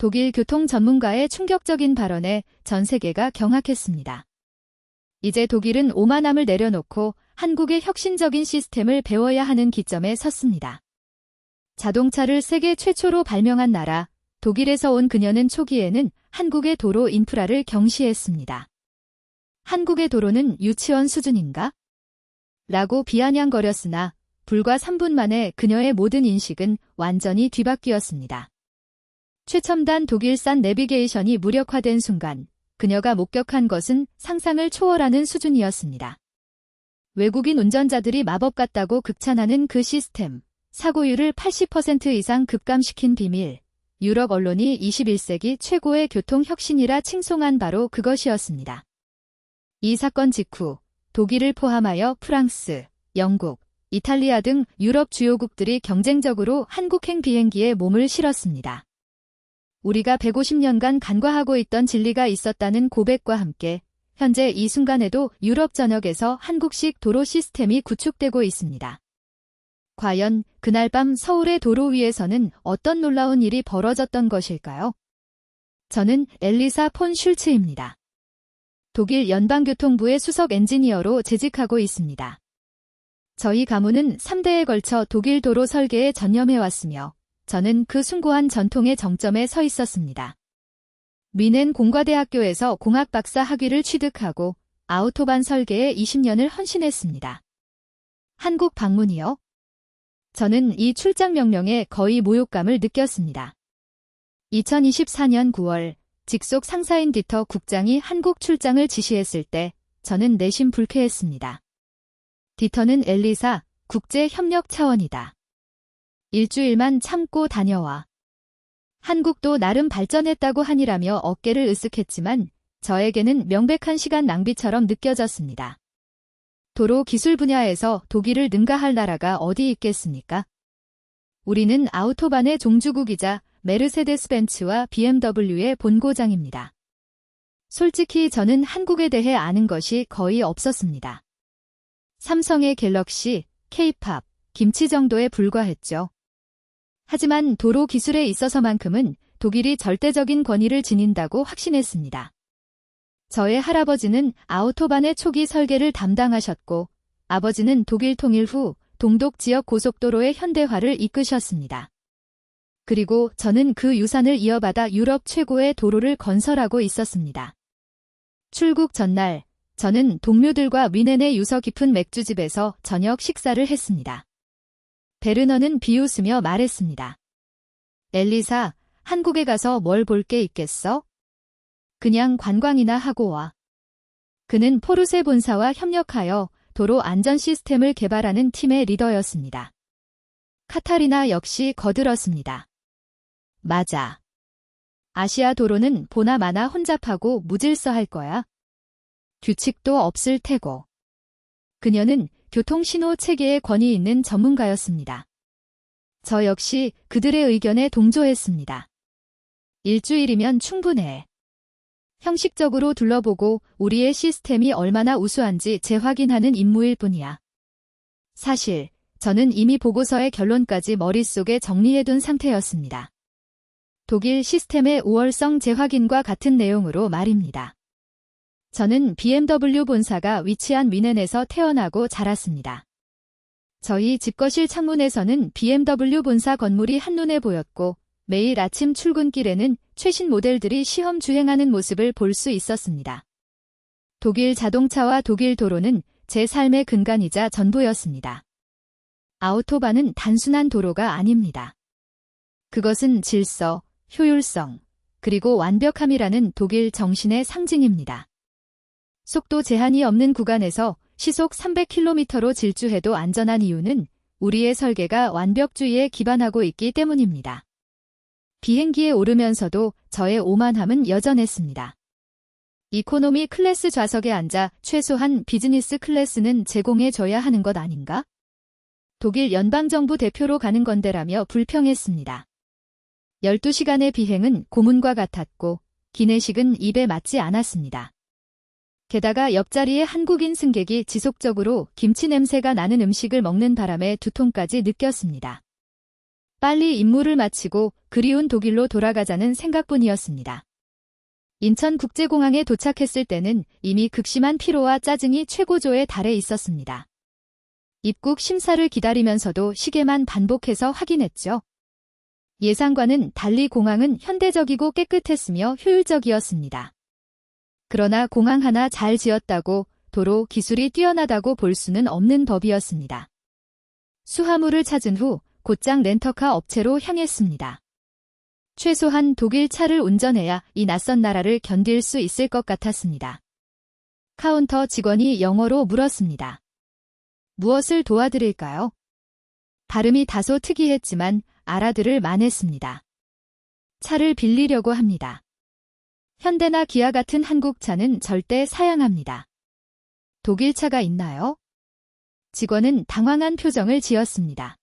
독일 교통 전문가의 충격적인 발언에 전 세계가 경악했습니다. 이제 독일은 오만함을 내려놓고 한국의 혁신적인 시스템을 배워야 하는 기점에 섰습니다. 자동차를 세계 최초로 발명한 나라, 독일에서 온 그녀는 초기에는 한국의 도로 인프라를 경시했습니다. 한국의 도로는 유치원 수준인가? 라고 비아냥거렸으나 불과 3분 만에 그녀의 모든 인식은 완전히 뒤바뀌었습니다. 최첨단 독일산 내비게이션이 무력화된 순간 그녀가 목격한 것은 상상을 초월하는 수준이었습니다. 외국인 운전자들이 마법 같다고 극찬하는 그 시스템, 사고율을 80% 이상 급감시킨 비밀, 유럽 언론이 21세기 최고의 교통혁신이라 칭송한 바로 그것이었습니다. 이 사건 직후 독일을 포함하여 프랑스, 영국, 이탈리아 등 유럽 주요국들이 경쟁적으로 한국행 비행기에 몸을 실었습니다. 우리가 150년간 간과하고 있던 진리가 있었다는 고백과 함께 현재 이 순간에도 유럽 전역에서 한국식 도로 시스템이 구축되고 있습니다. 과연 그날 밤 서울의 도로 위에서는 어떤 놀라운 일이 벌어졌던 것일까요? 저는 엘리사 폰 슐츠입니다. 독일 연방교통부의 수석 엔지니어로 재직하고 있습니다. 저희 가문은 3대에 걸쳐 독일 도로 설계에 전념해왔으며 저는 그 숭고한 전통의 정점에 서 있었습니다. 뮌헨 공과대학교에서 공학 박사 학위를 취득하고 아우토반 설계에 20년을 헌신했습니다. 한국 방문이요? 저는 이 출장 명령에 거의 모욕감을 느꼈습니다. 2024년 9월 직속 상사인 디터 국장이 한국 출장을 지시했을 때 저는 내심 불쾌했습니다. 디터는 엘리사, 국제협력 차원이다. 일주일만 참고 다녀와. 한국도 나름 발전했다고 하니라며 어깨를 으쓱했지만 저에게는 명백한 시간 낭비처럼 느껴졌습니다. 도로 기술 분야에서 독일을 능가할 나라가 어디 있겠습니까? 우리는 아우토반의 종주국이자 메르세데스 벤츠와 BMW의 본고장입니다. 솔직히 저는 한국에 대해 아는 것이 거의 없었습니다. 삼성의 갤럭시, K-팝, 김치 정도에 불과했죠. 하지만 도로 기술에 있어서만큼은 독일이 절대적인 권위를 지닌다고 확신했습니다. 저의 할아버지는 아우토반의 초기 설계를 담당하셨고 아버지는 독일 통일 후 동독 지역 고속도로의 현대화를 이끄셨습니다. 그리고 저는 그 유산을 이어받아 유럽 최고의 도로를 건설하고 있었습니다. 출국 전날 저는 동료들과 뮌헨의 유서 깊은 맥주집에서 저녁 식사를 했습니다. 베르너는 비웃으며 말했습니다. 엘리사, 한국에 가서 뭘 볼 게 있겠어? 그냥 관광이나 하고 와. 그는 포르쉐 본사와 협력하여 도로 안전 시스템을 개발하는 팀의 리더였습니다. 카타리나 역시 거들었습니다. 맞아. 아시아 도로는 보나마나 혼잡하고 무질서할 거야. 규칙도 없을 테고. 그녀는 교통신호 체계에 권위 있는 전문가였습니다. 저 역시 그들의 의견에 동조했습니다. 일주일이면 충분해. 형식적으로 둘러보고 우리의 시스템이 얼마나 우수한지 재확인하는 임무일 뿐이야. 사실 저는 이미 보고서의 결론까지 머릿속에 정리해둔 상태였습니다. 독일 시스템의 우월성 재확인과 같은 내용으로 말입니다. 저는 BMW 본사가 위치한 뮌헨에서 태어나고 자랐습니다. 저희 집거실 창문에서는 BMW 본사 건물이 한눈에 보였고 매일 아침 출근길에는 최신 모델들이 시험 주행하는 모습을 볼 수 있었습니다. 독일 자동차와 독일 도로는 제 삶의 근간이자 전부였습니다. 아우토반은 단순한 도로가 아닙니다. 그것은 질서, 효율성, 그리고 완벽함이라는 독일 정신의 상징입니다. 속도 제한이 없는 구간에서 시속 300km로 질주해도 안전한 이유는 우리의 설계가 완벽주의에 기반하고 있기 때문입니다. 비행기에 오르면서도 저의 오만함은 여전했습니다. 이코노미 클래스 좌석에 앉아 최소한 비즈니스 클래스는 제공해줘야 하는 것 아닌가? 독일 연방정부 대표로 가는 건데라며 불평했습니다. 12시간의 비행은 고문과 같았고 기내식은 입에 맞지 않았습니다. 게다가 옆자리의 한국인 승객이 지속적으로 김치 냄새가 나는 음식을 먹는 바람에 두통까지 느꼈습니다. 빨리 임무를 마치고 그리운 독일로 돌아가자는 생각뿐이었습니다. 인천국제공항에 도착했을 때는 이미 극심한 피로와 짜증이 최고조에 달해 있었습니다. 입국 심사를 기다리면서도 시계만 반복해서 확인했죠. 예상과는 달리 공항은 현대적이고 깨끗했으며 효율적이었습니다. 그러나 공항 하나 잘 지었다고 도로 기술이 뛰어나다고 볼 수는 없는 법이었습니다. 수화물을 찾은 후 곧장 렌터카 업체로 향했습니다. 최소한 독일 차를 운전해야 이 낯선 나라를 견딜 수 있을 것 같았습니다. 카운터 직원이 영어로 물었습니다. 무엇을 도와드릴까요? 발음이 다소 특이했지만 알아들을 만했습니다. 차를 빌리려고 합니다. 현대나 기아 같은 한국 차는 절대 사양합니다. 독일 차가 있나요? 직원은 당황한 표정을 지었습니다.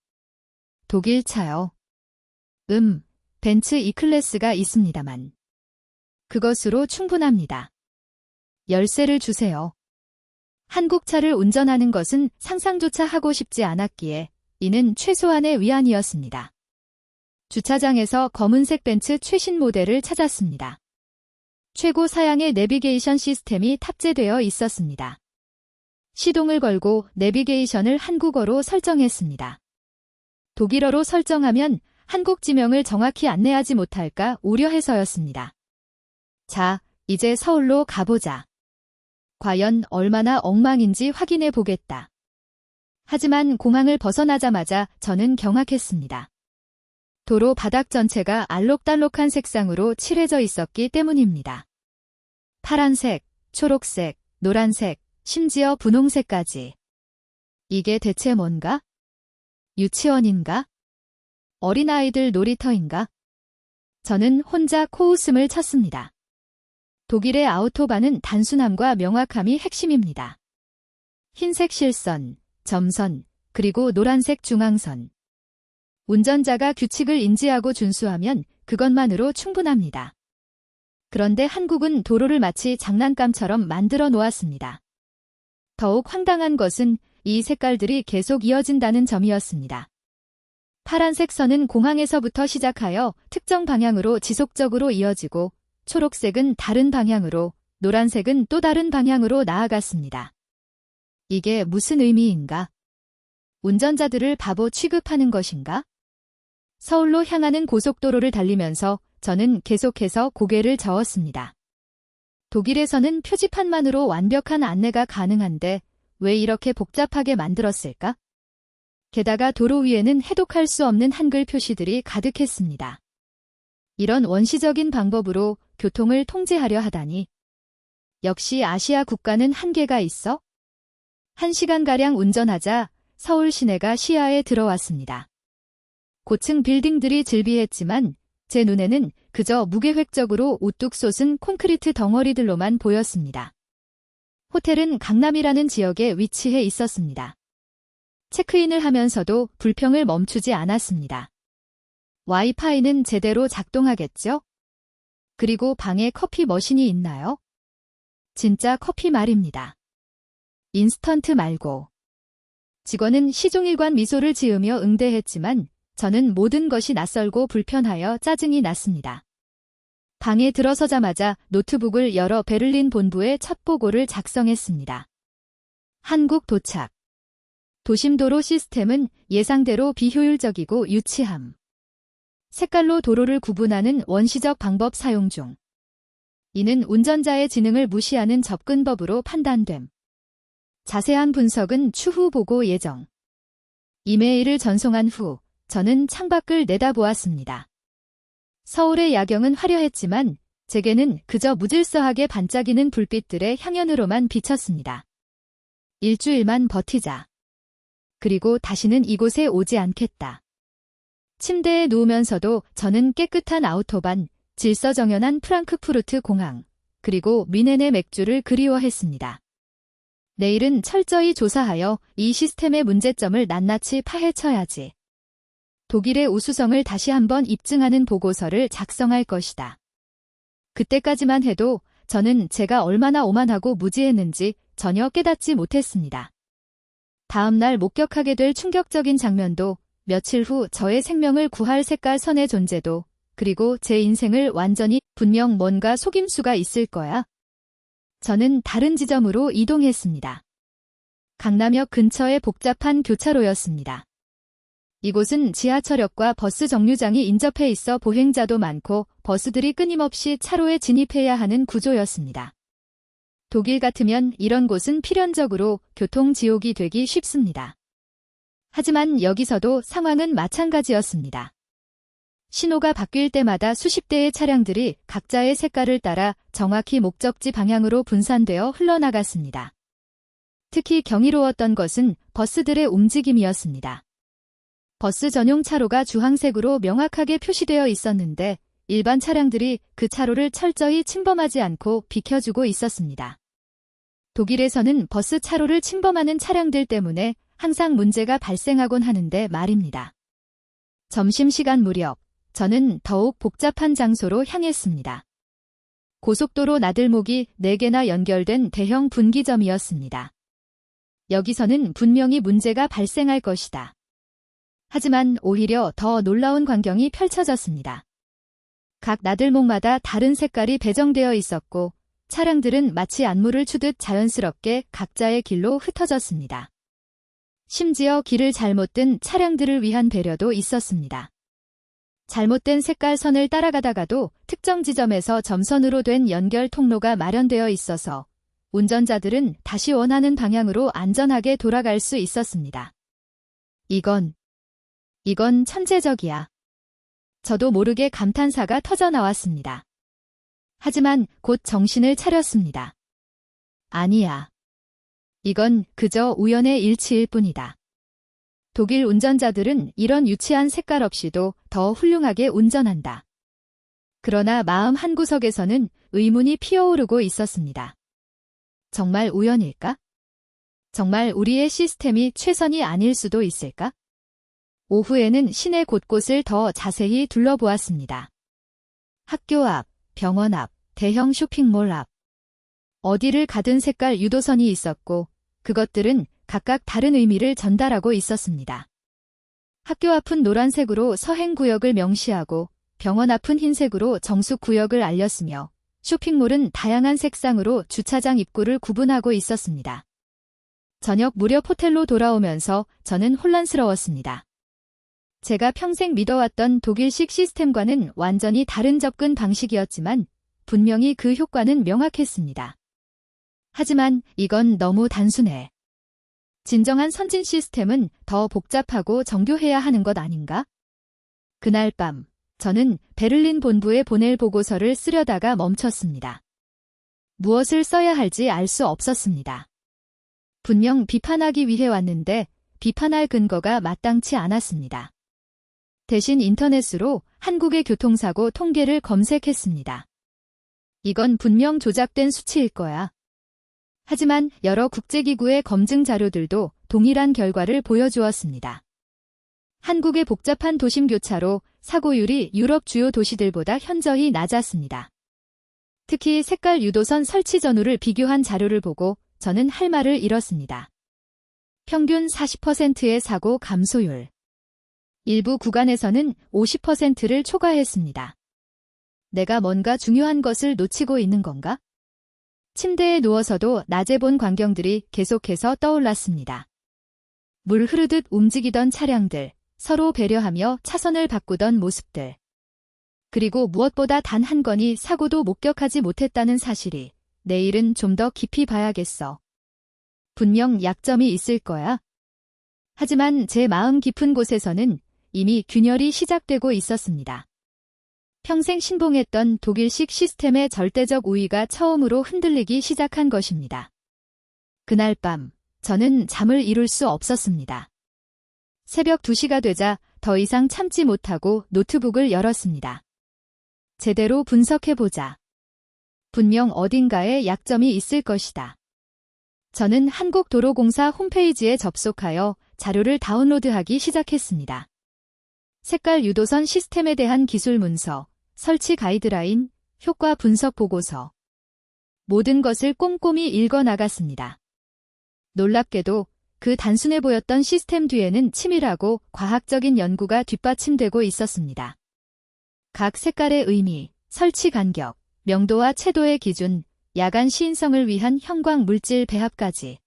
독일 차요? 벤츠 E클래스가 있습니다만. 그것으로 충분합니다. 열쇠를 주세요. 한국 차를 운전하는 것은 상상조차 하고 싶지 않았기에 이는 최소한의 위안이었습니다. 주차장에서 검은색 벤츠 최신 모델을 찾았습니다. 최고 사양의 내비게이션 시스템이 탑재되어 있었습니다. 시동을 걸고 내비게이션을 한국어로 설정했습니다. 독일어로 설정하면 한국 지명을 정확히 안내하지 못할까 우려해서였습니다. 자, 이제 서울로 가보자. 과연 얼마나 엉망인지 확인해 보겠다. 하지만 공항을 벗어나자마자 저는 경악했습니다. 도로 바닥 전체가 알록달록한 색상으로 칠해져 있었기 때문입니다. 파란색, 초록색, 노란색, 심지어 분홍색까지. 이게 대체 뭔가? 유치원인가? 어린아이들 놀이터인가? 저는 혼자 코웃음을 쳤습니다. 독일의 아우토반은 단순함과 명확함이 핵심입니다. 흰색 실선, 점선, 그리고 노란색 중앙선. 운전자가 규칙을 인지하고 준수하면 그것만으로 충분합니다. 그런데 한국은 도로를 마치 장난감처럼 만들어 놓았습니다. 더욱 황당한 것은 이 색깔들이 계속 이어진다는 점이었습니다. 파란색 선은 공항에서부터 시작하여 특정 방향으로 지속적으로 이어지고 초록색은 다른 방향으로, 노란색은 또 다른 방향으로 나아갔습니다. 이게 무슨 의미인가? 운전자들을 바보 취급하는 것인가? 서울로 향하는 고속도로를 달리면서 저는 계속해서 고개를 저었습니다. 독일에서는 표지판만으로 완벽한 안내가 가능한데 왜 이렇게 복잡하게 만들었을까? 게다가 도로 위에는 해독할 수 없는 한글 표시들이 가득했습니다. 이런 원시적인 방법으로 교통을 통제하려 하다니. 역시 아시아 국가는 한계가 있어? 1시간가량 운전하자 서울 시내가 시야에 들어왔습니다. 고층 빌딩들이 즐비했지만 제 눈에는 그저 무계획적으로 우뚝 솟은 콘크리트 덩어리들로만 보였습니다. 호텔은 강남이라는 지역에 위치해 있었습니다. 체크인을 하면서도 불평을 멈추지 않았습니다. 와이파이는 제대로 작동하겠죠? 그리고 방에 커피 머신이 있나요? 진짜 커피 말입니다. 인스턴트 말고. 직원은 시종일관 미소를 지으며 응대했지만 저는 모든 것이 낯설고 불편하여 짜증이 났습니다. 방에 들어서자마자 노트북을 열어 베를린 본부에 첫 보고를 작성했습니다. 한국 도착. 도심도로 시스템은 예상대로 비효율적이고 유치함. 색깔로 도로를 구분하는 원시적 방법 사용 중. 이는 운전자의 지능을 무시하는 접근법으로 판단됨. 자세한 분석은 추후 보고 예정. 이메일을 전송한 후 저는 창밖을 내다보았습니다. 서울의 야경은 화려했지만 제게는 그저 무질서하게 반짝이는 불빛들의 향연으로만 비쳤습니다. 일주일만 버티자. 그리고 다시는 이곳에 오지 않겠다. 침대에 누우면서도 저는 깨끗한 아우토반, 질서정연한 프랑크푸르트 공항, 그리고 미네네 맥주를 그리워했습니다. 내일은 철저히 조사하여 이 시스템의 문제점을 낱낱이 파헤쳐야지. 독일의 우수성을 다시 한번 입증하는 보고서를 작성할 것이다. 그때까지만 해도 저는 제가 얼마나 오만하고 무지했는지 전혀 깨닫지 못했습니다. 다음 날 목격하게 될 충격적인 장면도 며칠 후 저의 생명을 구할 색깔선의 존재도, 그리고 제 인생을 완전히 분명 뭔가 속임수가 있을 거야. 저는 다른 지점으로 이동했습니다. 강남역 근처의 복잡한 교차로였습니다. 이곳은 지하철역과 버스 정류장이 인접해 있어 보행자도 많고 버스들이 끊임없이 차로에 진입해야 하는 구조였습니다. 독일 같으면 이런 곳은 필연적으로 교통지옥이 되기 쉽습니다. 하지만 여기서도 상황은 마찬가지였습니다. 신호가 바뀔 때마다 수십 대의 차량들이 각자의 색깔을 따라 정확히 목적지 방향으로 분산되어 흘러나갔습니다. 특히 경이로웠던 것은 버스들의 움직임이었습니다. 버스 전용 차로가 주황색으로 명확하게 표시되어 있었는데 일반 차량들이 그 차로를 철저히 침범하지 않고 비켜주고 있었습니다. 독일에서는 버스 차로를 침범하는 차량들 때문에 항상 문제가 발생하곤 하는데 말입니다. 점심시간 무렵, 저는 더욱 복잡한 장소로 향했습니다. 고속도로 나들목이 4개나 연결된 대형 분기점이었습니다. 여기서는 분명히 문제가 발생할 것이다. 하지만 오히려 더 놀라운 광경이 펼쳐졌습니다. 각 나들목마다 다른 색깔이 배정되어 있었고 차량들은 마치 안무를 추듯 자연스럽게 각자의 길로 흩어졌습니다. 심지어 길을 잘못 든 차량들을 위한 배려도 있었습니다. 잘못된 색깔선을 따라가다가도 특정 지점에서 점선으로 된 연결 통로가 마련되어 있어서 운전자들은 다시 원하는 방향으로 안전하게 돌아갈 수 있었습니다. 이건 천재적이야. 저도 모르게 감탄사가 터져 나왔습니다. 하지만 곧 정신을 차렸습니다. 아니야. 이건 그저 우연의 일치일 뿐이다. 독일 운전자들은 이런 유치한 색깔 없이도 더 훌륭하게 운전한다. 그러나 마음 한구석에서는 의문이 피어오르고 있었습니다. 정말 우연일까? 정말 우리의 시스템이 최선이 아닐 수도 있을까? 오후에는 시내 곳곳을 더 자세히 둘러보았습니다. 학교 앞, 병원 앞, 대형 쇼핑몰 앞. 어디를 가든 색깔 유도선이 있었고 그것들은 각각 다른 의미를 전달하고 있었습니다. 학교 앞은 노란색으로 서행구역을 명시하고 병원 앞은 흰색으로 정숙구역을 알렸으며 쇼핑몰은 다양한 색상으로 주차장 입구를 구분하고 있었습니다. 저녁 무렵 호텔로 돌아오면서 저는 혼란스러웠습니다. 제가 평생 믿어왔던 독일식 시스템과는 완전히 다른 접근 방식이었지만 분명히 그 효과는 명확했습니다. 하지만 이건 너무 단순해. 진정한 선진 시스템은 더 복잡하고 정교해야 하는 것 아닌가? 그날 밤, 저는 베를린 본부에 보낼 보고서를 쓰려다가 멈췄습니다. 무엇을 써야 할지 알 수 없었습니다. 분명 비판하기 위해 왔는데 비판할 근거가 마땅치 않았습니다. 대신 인터넷으로 한국의 교통사고 통계를 검색했습니다. 이건 분명 조작된 수치일 거야. 하지만 여러 국제기구의 검증 자료들도 동일한 결과를 보여주었습니다. 한국의 복잡한 도심교차로 사고율이 유럽 주요 도시들보다 현저히 낮았습니다. 특히 색깔 유도선 설치 전후를 비교한 자료를 보고 저는 할 말을 잃었습니다. 평균 40%의 사고 감소율. 일부 구간에서는 50%를 초과했습니다. 내가 뭔가 중요한 것을 놓치고 있는 건가? 침대에 누워서도 낮에 본 광경들이 계속해서 떠올랐습니다. 물 흐르듯 움직이던 차량들, 서로 배려하며 차선을 바꾸던 모습들. 그리고 무엇보다 단 한 건이 사고도 목격하지 못했다는 사실이 내일은 좀 더 깊이 봐야겠어. 분명 약점이 있을 거야. 하지만 제 마음 깊은 곳에서는 이미 균열이 시작되고 있었습니다. 평생 신봉했던 독일식 시스템의 절대적 우위가 처음으로 흔들리기 시작한 것입니다. 그날 밤, 저는 잠을 이룰 수 없었습니다. 새벽 2시가 되자 더 이상 참지 못하고 노트북을 열었습니다. 제대로 분석해보자. 분명 어딘가에 약점이 있을 것이다. 저는 한국도로공사 홈페이지에 접속하여 자료를 다운로드하기 시작했습니다. 색깔 유도선 시스템에 대한 기술 문서, 설치 가이드라인, 효과 분석 보고서. 모든 것을 꼼꼼히 읽어 나갔습니다. 놀랍게도 그 단순해 보였던 시스템 뒤에는 치밀하고 과학적인 연구가 뒷받침되고 있었습니다. 각 색깔의 의미, 설치 간격, 명도와 채도의 기준, 야간 시인성을 위한 형광 물질 배합까지.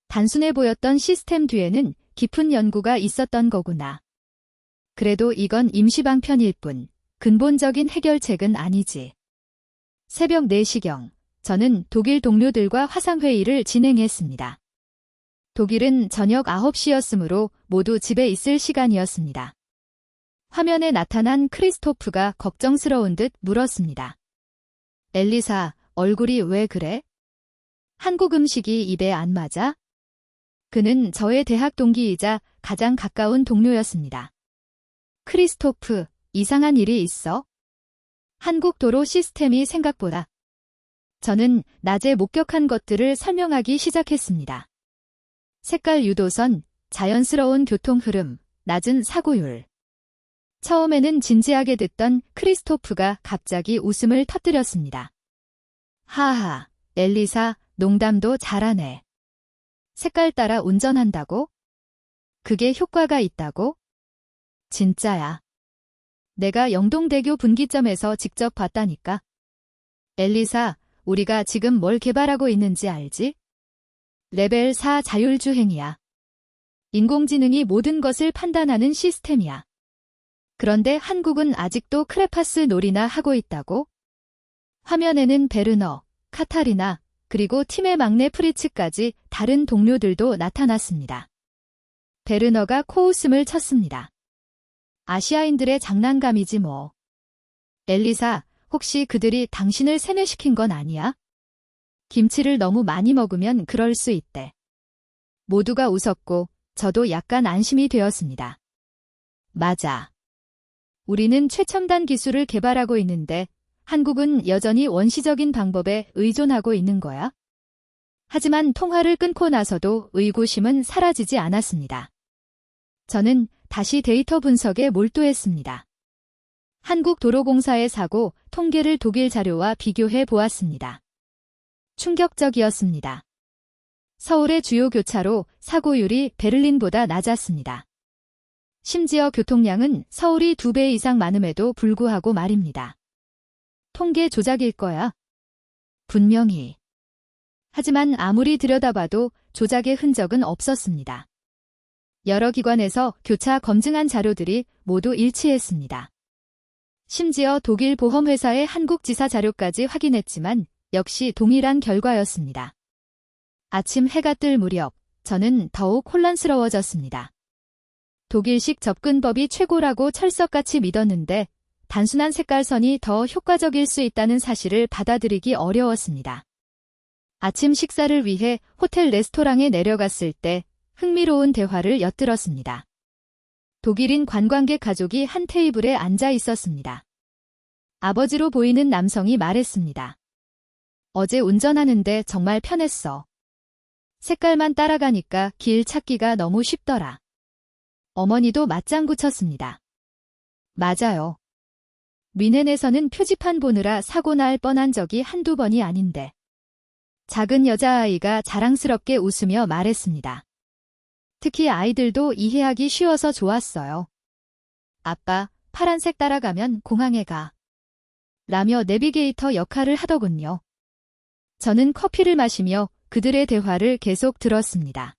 단순해 보였던 시스템 뒤에는 깊은 연구가 있었던 거구나. 그래도 이건 임시방편일 뿐, 근본적인 해결책은 아니지. 새벽 4시경, 저는 독일 동료들과 화상회의를 진행했습니다. 독일은 저녁 9시였으므로 모두 집에 있을 시간이었습니다. 화면에 나타난 크리스토프가 걱정스러운 듯 물었습니다. 엘리사, 얼굴이 왜 그래? 한국 음식이 입에 안 맞아? 그는 저의 대학 동기이자 가장 가까운 동료였습니다. 크리스토프, 이상한 일이 있어? 한국 도로 시스템이 생각보다. 저는 낮에 목격한 것들을 설명하기 시작했습니다. 색깔 유도선, 자연스러운 교통 흐름, 낮은 사고율. 처음에는 진지하게 듣던 크리스토프가 갑자기 웃음을 터뜨렸습니다. 하하, 엘리사, 농담도 잘하네. 색깔 따라 운전한다고? 그게 효과가 있다고? 진짜야. 내가 영동대교 분기점에서 직접 봤다니까. 엘리사, 우리가 지금 뭘 개발하고 있는지 알지? 레벨 4 자율주행이야. 인공지능이 모든 것을 판단하는 시스템이야. 그런데 한국은 아직도 크레파스 놀이나 하고 있다고? 화면에는 베르너, 카타리나, 그리고 팀의 막내 프리츠까지 다른 동료들도 나타났습니다. 베르너가 코웃음을 쳤습니다. 아시아인들의 장난감이지 뭐. 엘리사, 혹시 그들이 당신을 세뇌시킨 건 아니야? 김치를 너무 많이 먹으면 그럴 수 있대. 모두가 웃었고 저도 약간 안심이 되었습니다. 맞아. 우리는 최첨단 기술을 개발하고 있는데 한국은 여전히 원시적인 방법에 의존하고 있는 거야? 하지만 통화를 끊고 나서도 의구심은 사라지지 않았습니다. 저는 다시 데이터 분석에 몰두했습니다. 한국도로공사의 사고 통계를 독일 자료와 비교해 보았습니다. 충격적이었습니다. 서울의 주요 교차로 사고율이 베를린보다 낮았습니다. 심지어 교통량은 서울이 2배 이상 많음에도 불구하고 말입니다. 통계 조작일 거야. 분명히. 하지만 아무리 들여다봐도 조작의 흔적은 없었습니다. 여러 기관에서 교차 검증한 자료들이 모두 일치했습니다. 심지어 독일 보험회사의 한국지사 자료까지 확인했지만 역시 동일한 결과였습니다. 아침 해가 뜰 무렵 저는 더욱 혼란스러워졌습니다. 독일식 접근법이 최고라고 철석같이 믿었는데 단순한 색깔선이 더 효과적일 수 있다는 사실을 받아들이기 어려웠습니다. 아침 식사를 위해 호텔 레스토랑에 내려갔을 때 흥미로운 대화를 엿들었습니다. 독일인 관광객 가족이 한 테이블에 앉아 있었습니다. 아버지로 보이는 남성이 말했습니다. 어제 운전하는데 정말 편했어. 색깔만 따라가니까 길 찾기가 너무 쉽더라. 어머니도 맞장구 쳤습니다. 맞아요. 뮌헨에서는 표지판 보느라 사고 날 뻔한 적이 한두 번이 아닌데. 작은 여자아이가 자랑스럽게 웃으며 말했습니다. 특히 아이들도 이해하기 쉬워서 좋았어요. 아빠, 파란색 따라가면 공항에 가. 라며 내비게이터 역할을 하더군요. 저는 커피를 마시며 그들의 대화를 계속 들었습니다.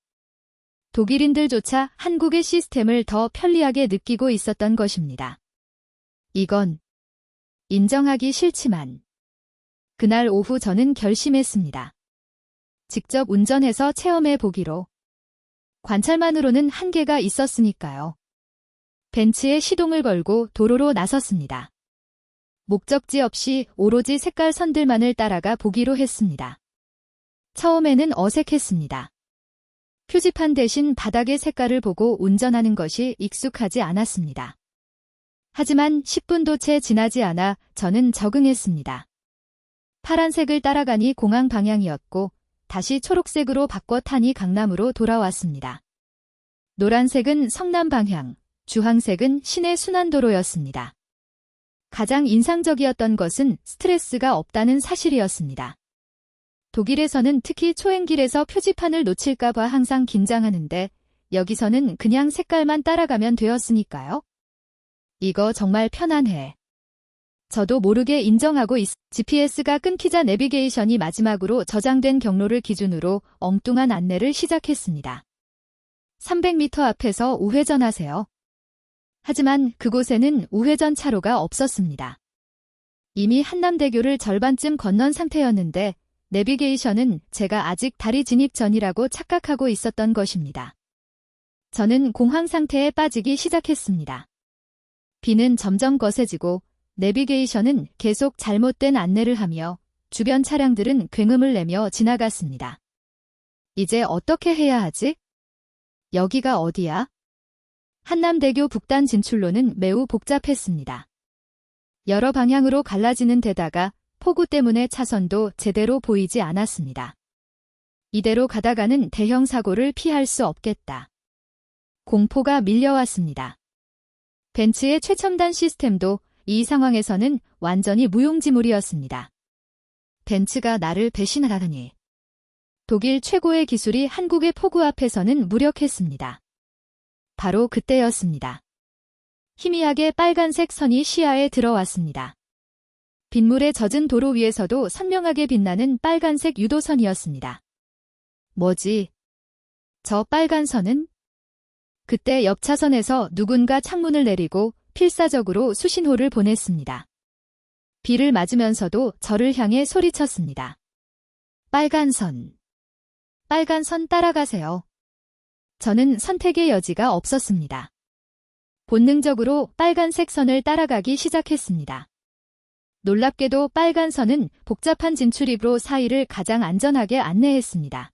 독일인들조차 한국의 시스템을 더 편리하게 느끼고 있었던 것입니다. 이건 인정하기 싫지만 그날 오후 저는 결심했습니다. 직접 운전해서 체험해 보기로. 관찰만으로는 한계가 있었으니까요. 벤츠에 시동을 걸고 도로로 나섰습니다. 목적지 없이 오로지 색깔 선들만을 따라가 보기로 했습니다. 처음에는 어색했습니다. 표지판 대신 바닥의 색깔을 보고 운전하는 것이 익숙하지 않았습니다. 하지만 10분도 채 지나지 않아 저는 적응했습니다. 파란색을 따라가니 공항 방향이었고 다시 초록색으로 바꿔 타니 강남으로 돌아왔습니다. 노란색은 성남 방향, 주황색은 시내 순환도로였습니다. 가장 인상적이었던 것은 스트레스가 없다는 사실이었습니다. 독일에서는 특히 초행길에서 표지판을 놓칠까봐 항상 긴장하는데 여기서는 그냥 색깔만 따라가면 되었으니까요. 이거 정말 편안해. 저도 모르게 인정하고 GPS가 끊기자 내비게이션이 마지막으로 저장된 경로를 기준으로 엉뚱한 안내를 시작했습니다. 300m 앞에서 우회전하세요. 하지만 그곳에는 우회전 차로가 없었습니다. 이미 한남대교를 절반쯤 건넌 상태였는데 내비게이션은 제가 아직 다리 진입 전이라고 착각하고 있었던 것입니다. 저는 공황 상태에 빠지기 시작했습니다. 비는 점점 거세지고 내비게이션은 계속 잘못된 안내를 하며 주변 차량들은 굉음을 내며 지나갔습니다. 이제 어떻게 해야 하지? 여기가 어디야? 한남대교 북단 진출로는 매우 복잡했습니다. 여러 방향으로 갈라지는 데다가 폭우 때문에 차선도 제대로 보이지 않았습니다. 이대로 가다가는 대형 사고를 피할 수 없겠다. 공포가 밀려왔습니다. 벤츠의 최첨단 시스템도 이 상황에서는 완전히 무용지물이었습니다. 벤츠가 나를 배신하다니. 독일 최고의 기술이 한국의 폭우 앞에서는 무력했습니다. 바로 그때였습니다. 희미하게 빨간색 선이 시야에 들어왔습니다. 빗물에 젖은 도로 위에서도 선명하게 빛나는 빨간색 유도선이었습니다. 뭐지? 저 빨간 선은? 그때 옆 차선에서 누군가 창문을 내리고 필사적으로 수신호를 보냈습니다. 비를 맞으면서도 저를 향해 소리쳤습니다. 빨간 선. 빨간 선 따라가세요. 저는 선택의 여지가 없었습니다. 본능적으로 빨간색 선을 따라가기 시작했습니다. 놀랍게도 빨간 선은 복잡한 진출입로 사이를 가장 안전하게 안내했습니다.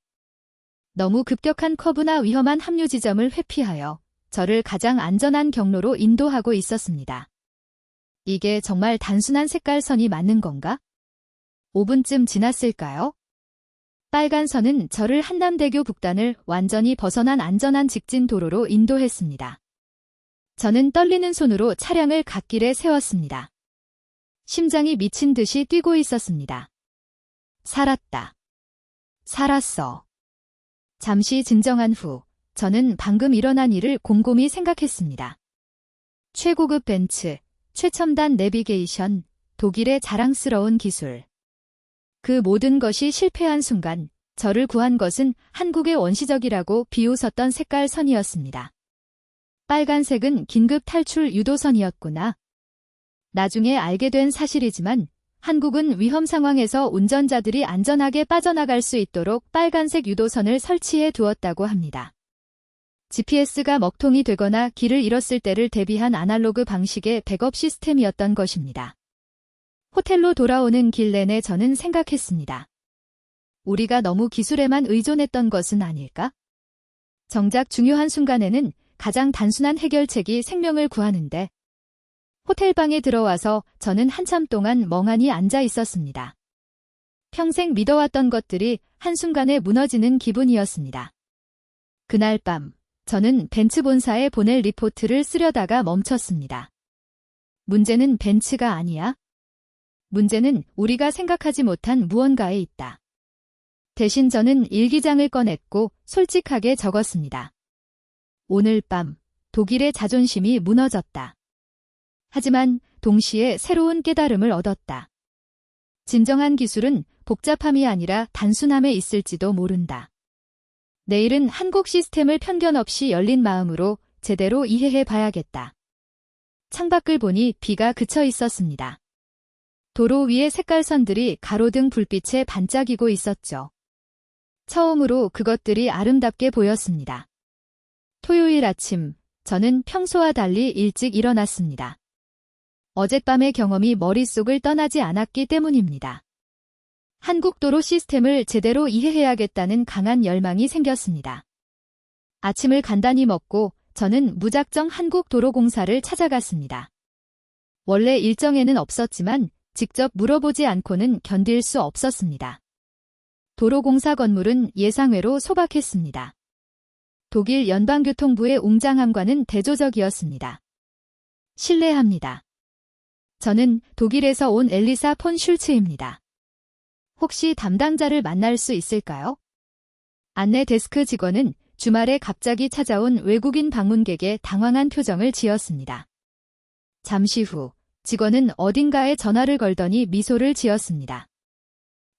너무 급격한 커브나 위험한 합류 지점을 회피하여 저를 가장 안전한 경로로 인도하고 있었습니다. 이게 정말 단순한 색깔 선이 맞는 건가? 5분쯤 지났을까요? 빨간 선은 저를 한남대교 북단을 완전히 벗어난 안전한 직진 도로로 인도했습니다. 저는 떨리는 손으로 차량을 갓길에 세웠습니다. 심장이 미친 듯이 뛰고 있었습니다. 살았다. 살았어. 잠시 진정한 후 저는 방금 일어난 일을 곰곰이 생각했습니다. 최고급 벤츠, 최첨단 내비게이션, 독일의 자랑스러운 기술. 그 모든 것이 실패한 순간 저를 구한 것은 한국의 원시적이라고 비웃었던 색깔 선이었습니다. 빨간색은 긴급 탈출 유도선이었구나. 나중에 알게 된 사실이지만 한국은 위험 상황에서 운전자들이 안전하게 빠져나갈 수 있도록 빨간색 유도선을 설치해 두었다고 합니다. GPS가 먹통이 되거나 길을 잃었을 때를 대비한 아날로그 방식의 백업 시스템이었던 것입니다. 호텔로 돌아오는 길 내내 저는 생각했습니다. 우리가 너무 기술에만 의존했던 것은 아닐까? 정작 중요한 순간에는 가장 단순한 해결책이 생명을 구하는데 호텔방에 들어와서 저는 한참 동안 멍하니 앉아 있었습니다. 평생 믿어왔던 것들이 한순간에 무너지는 기분이었습니다. 그날 밤 저는 벤츠 본사에 보낼 리포트를 쓰려다가 멈췄습니다. 문제는 벤츠가 아니야. 문제는 우리가 생각하지 못한 무언가에 있다. 대신 저는 일기장을 꺼냈고 솔직하게 적었습니다. 오늘 밤 독일의 자존심이 무너졌다. 하지만 동시에 새로운 깨달음을 얻었다. 진정한 기술은 복잡함이 아니라 단순함에 있을지도 모른다. 내일은 한국 시스템을 편견 없이 열린 마음으로 제대로 이해해 봐야겠다. 창밖을 보니 비가 그쳐 있었습니다. 도로 위의 색깔선들이 가로등 불빛에 반짝이고 있었죠. 처음으로 그것들이 아름답게 보였습니다. 토요일 아침, 저는 평소와 달리 일찍 일어났습니다. 어젯밤의 경험이 머릿속을 떠나지 않았기 때문입니다. 한국 도로 시스템을 제대로 이해해야겠다는 강한 열망이 생겼습니다. 아침을 간단히 먹고 저는 무작정 한국도로공사를 찾아갔습니다. 원래 일정에는 없었지만 직접 물어보지 않고는 견딜 수 없었습니다. 도로공사 건물은 예상외로 소박했습니다. 독일 연방교통부의 웅장함과는 대조적이었습니다. 실례합니다. 저는 독일에서 온 엘리사 폰 슐츠입니다. 혹시 담당자를 만날 수 있을까요? 안내 데스크 직원은 주말에 갑자기 찾아온 외국인 방문객에 당황한 표정을 지었습니다. 잠시 후 직원은 어딘가에 전화를 걸더니 미소를 지었습니다.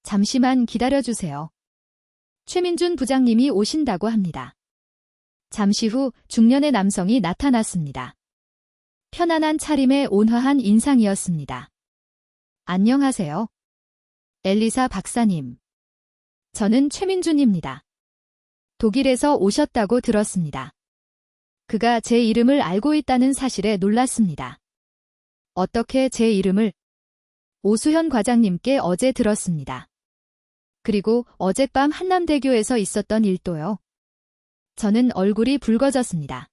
잠시만 기다려주세요. 최민준 부장님이 오신다고 합니다. 잠시 후 중년의 남성이 나타났습니다. 편안한 차림에 온화한 인상이었습니다. 안녕하세요. 엘리사 박사님. 저는 최민준입니다. 독일에서 오셨다고 들었습니다. 그가 제 이름을 알고 있다는 사실에 놀랐습니다. 어떻게 제 이름을? 오수현 과장님께 어제 들었습니다. 그리고 어젯밤 한남대교에서 있었던 일도요. 저는 얼굴이 붉어졌습니다.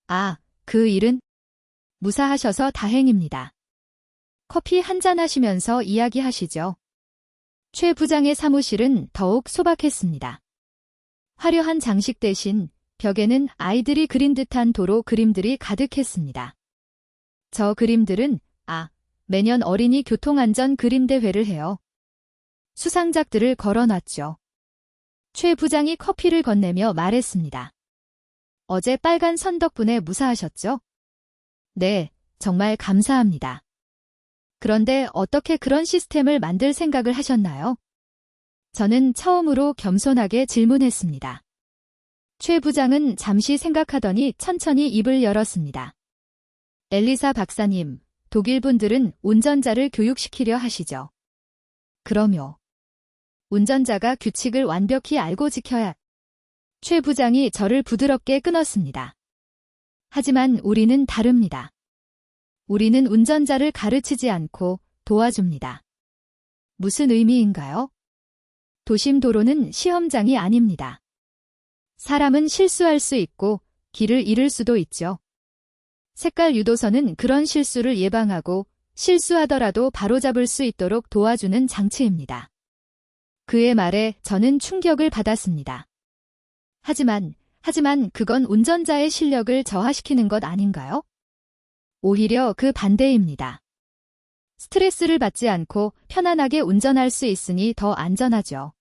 아, 그 일은? 무사하셔서 다행입니다. 커피 한잔 하시면서 이야기하시죠. 최 부장의 사무실은 더욱 소박했습니다. 화려한 장식 대신 벽에는 아이들이 그린 듯한 도로 그림들이 가득했습니다. 저 그림들은 매년 어린이 교통안전 그림대회를 해요. 수상작들을 걸어놨죠. 최 부장이 커피를 건네며 말했습니다. 어제 빨간 선 덕분에 무사하셨죠? 네, 정말 감사합니다. 그런데 어떻게 그런 시스템을 만들 생각을 하셨나요? 저는 처음으로 겸손하게 질문했습니다. 최 부장은 잠시 생각하더니 천천히 입을 열었습니다. 엘리사 박사님, 독일 분들은 운전자를 교육시키려 하시죠. 그럼요. 운전자가 규칙을 완벽히 알고 지켜야. 최 부장이 저를 부드럽게 끊었습니다. 하지만 우리는 다릅니다. 우리는 운전자를 가르치지 않고 도와줍니다. 무슨 의미인가요? 도심 도로는 시험장이 아닙니다. 사람은 실수할 수 있고 길을 잃을 수도 있죠. 색깔 유도선은 그런 실수를 예방하고 실수하더라도 바로잡을 수 있도록 도와주는 장치입니다. 그의 말에 저는 충격을 받았습니다. 하지만 그건 운전자의 실력을 저하시키는 것 아닌가요? 오히려 그 반대입니다. 스트레스를 받지 않고 편안하게 운전할 수 있으니 더 안전하죠.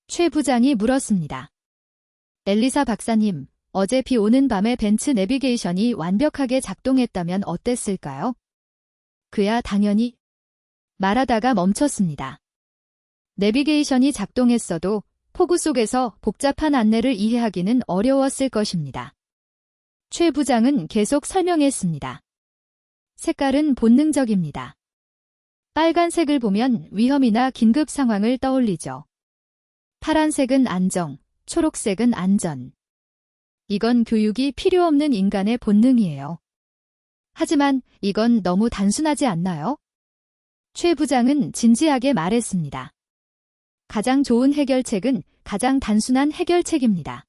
최 부장이 물었습니다. 엘리사 박사님, 어제 비 오는 밤에 벤츠 내비게이션이 완벽하게 작동했다면 어땠을까요? 그야 당연히. 말하다가 멈췄습니다. 내비게이션이 작동했어도 폭우 속에서 복잡한 안내를 이해하기는 어려웠을 것입니다. 최 부장은 계속 설명했습니다. 색깔은 본능적입니다. 빨간색을 보면 위험이나 긴급 상황을 떠올리죠. 파란색은 안정, 초록색은 안전. 이건 교육이 필요 없는 인간의 본능이에요. 하지만 이건 너무 단순하지 않나요? 최 부장은 진지하게 말했습니다. 가장 좋은 해결책은 가장 단순한 해결책입니다.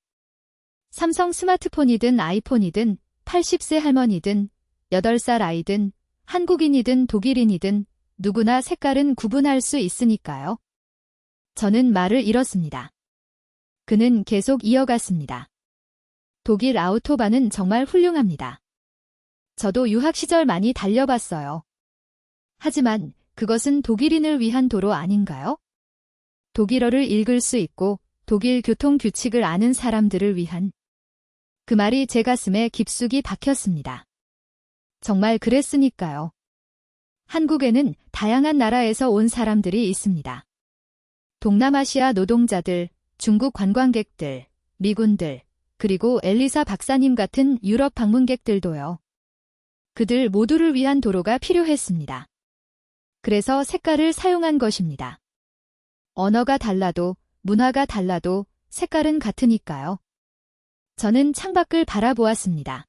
삼성 스마트폰이든 아이폰이든 80세 할머니든 8살 아이든 한국인이든 독일인이든 누구나 색깔은 구분할 수 있으니까요. 저는 말을 잃었습니다. 그는 계속 이어갔습니다. 독일 아우토반은 정말 훌륭합니다. 저도 유학 시절 많이 달려봤어요. 하지만 그것은 독일인을 위한 도로 아닌가요? 독일어를 읽을 수 있고 독일 교통 규칙을 아는 사람들을 위한. 그 말이 제 가슴에 깊숙이 박혔습니다. 정말 그랬으니까요. 한국에는 다양한 나라에서 온 사람들이 있습니다. 동남아시아 노동자들, 중국 관광객들, 미군들, 그리고 엘리사 박사님 같은 유럽 방문객들도요. 그들 모두를 위한 도로가 필요했습니다. 그래서 색깔을 사용한 것입니다. 언어가 달라도, 문화가 달라도 색깔은 같으니까요. 저는 창밖을 바라보았습니다.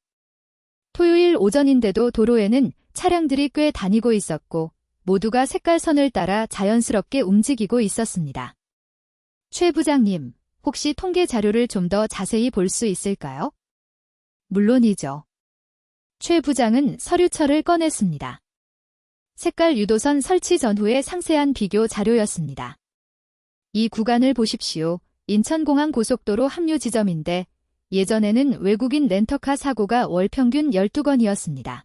토요일 오전인데도 도로에는 차량들이 꽤 다니고 있었고 모두가 색깔선을 따라 자연스럽게 움직이고 있었습니다. 최 부장님, 혹시 통계 자료를 좀 더 자세히 볼 수 있을까요? 물론이죠. 최 부장은 서류철을 꺼냈습니다. 색깔 유도선 설치 전후의 상세한 비교 자료였습니다. 이 구간을 보십시오. 인천공항 고속도로 합류 지점인데 예전에는 외국인 렌터카 사고가 월 평균 12건이었습니다.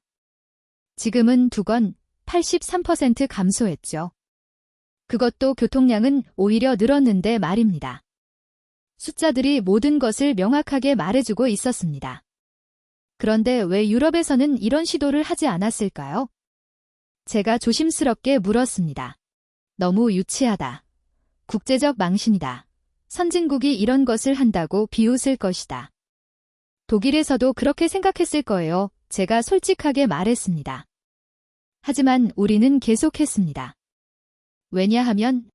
지금은 2건, 83% 감소했죠. 그것도 교통량은 오히려 늘었는데 말입니다. 숫자들이 모든 것을 명확하게 말해주고 있었습니다. 그런데 왜 유럽에서는 이런 시도를 하지 않았을까요? 제가 조심스럽게 물었습니다. 너무 유치하다. 국제적 망신이다. 선진국이 이런 것을 한다고 비웃을 것이다. 독일에서도 그렇게 생각했을 거예요. 제가 솔직하게 말했습니다. 하지만 우리는 계속했습니다. 왜냐하면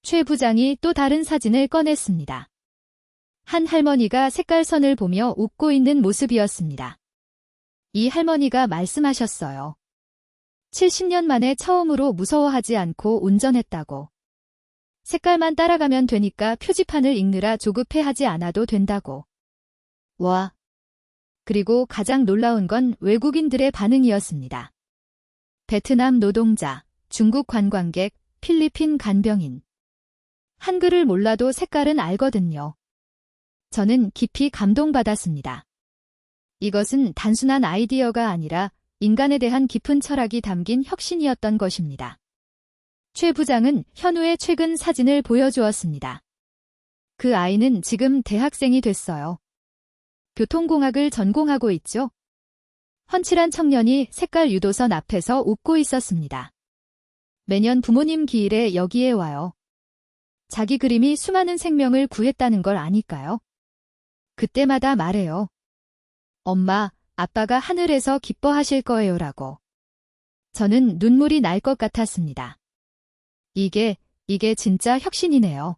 최 부장이 또 다른 사진을 꺼냈습니다. 한 할머니가 색깔선을 보며 웃고 있는 모습이었습니다. 이 할머니가 말씀하셨어요. 70년 만에 처음으로 무서워하지 않고 운전했다고. 색깔만 따라가면 되니까 표지판을 읽느라 조급해하지 않아도 된다고. 와. 그리고 가장 놀라운 건 외국인들의 반응이었습니다. 베트남 노동자, 중국 관광객, 필리핀 간병인. 한글을 몰라도 색깔은 알거든요. 저는 깊이 감동받았습니다. 이것은 단순한 아이디어가 아니라 인간에 대한 깊은 철학이 담긴 혁신이었던 것입니다. 최 부장은 현우의 최근 사진을 보여주었습니다. 그 아이는 지금 대학생이 됐어요. 교통공학을 전공하고 있죠. 훤칠한 청년이 색깔 유도선 앞에서 웃고 있었습니다. 매년 부모님 기일에 여기에 와요. 자기 그림이 수많은 생명을 구했다는 걸 아니까요. 그때마다 말해요. 엄마, 아빠가 하늘에서 기뻐하실 거예요라고. 저는 눈물이 날 것 같았습니다. 이게 진짜 혁신이네요.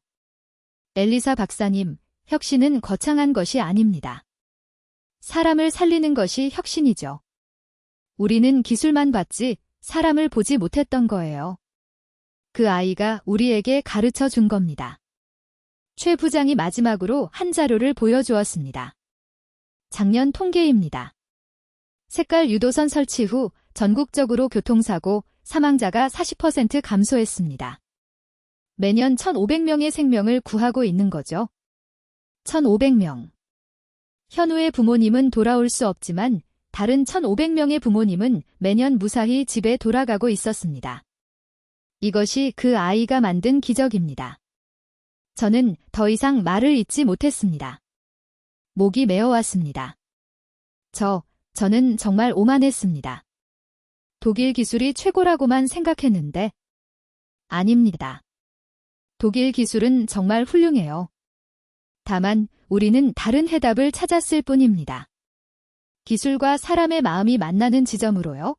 엘리사 박사님, 혁신은 거창한 것이 아닙니다. 사람을 살리는 것이 혁신이죠. 우리는 기술만 봤지 사람을 보지 못했던 거예요. 그 아이가 우리에게 가르쳐 준 겁니다. 최 부장이 마지막으로 한 자료를 보여주었습니다. 작년 통계입니다. 색깔 유도선 설치 후 전국적으로 교통사고 사망자가 40% 감소했습니다. 매년 1,500명의 생명을 구하고 있는 거죠. 1,500명. 현우의 부모님은 돌아올 수 없지만 다른 1,500명의 부모님은 매년 무사히 집에 돌아가고 있었습니다. 이것이 그 아이가 만든 기적입니다. 저는 더 이상 말을 잇지 못했습니다. 목이 메어왔습니다. 저는 정말 오만했습니다. 독일 기술이 최고라고만 생각했는데 아닙니다. 독일 기술은 정말 훌륭해요. 다만 우리는 다른 해답을 찾았을 뿐입니다. 기술과 사람의 마음이 만나는 지점으로요.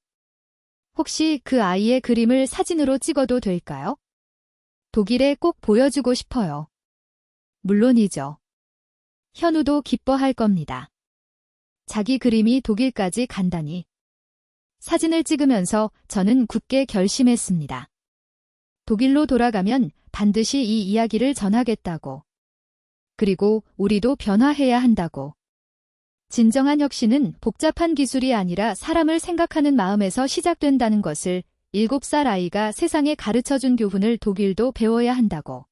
혹시 그 아이의 그림을 사진으로 찍어도 될까요? 독일에 꼭 보여주고 싶어요. 물론이죠. 현우도 기뻐할 겁니다. 자기 그림이 독일까지 간다니. 사진을 찍으면서 저는 굳게 결심했습니다. 독일로 돌아가면 반드시 이 이야기를 전하겠다고. 그리고 우리도 변화해야 한다고. 진정한 혁신은 복잡한 기술이 아니라 사람을 생각하는 마음에서 시작된다는 것을 7살 아이가 세상에 가르쳐준 교훈을 독일도 배워야 한다고.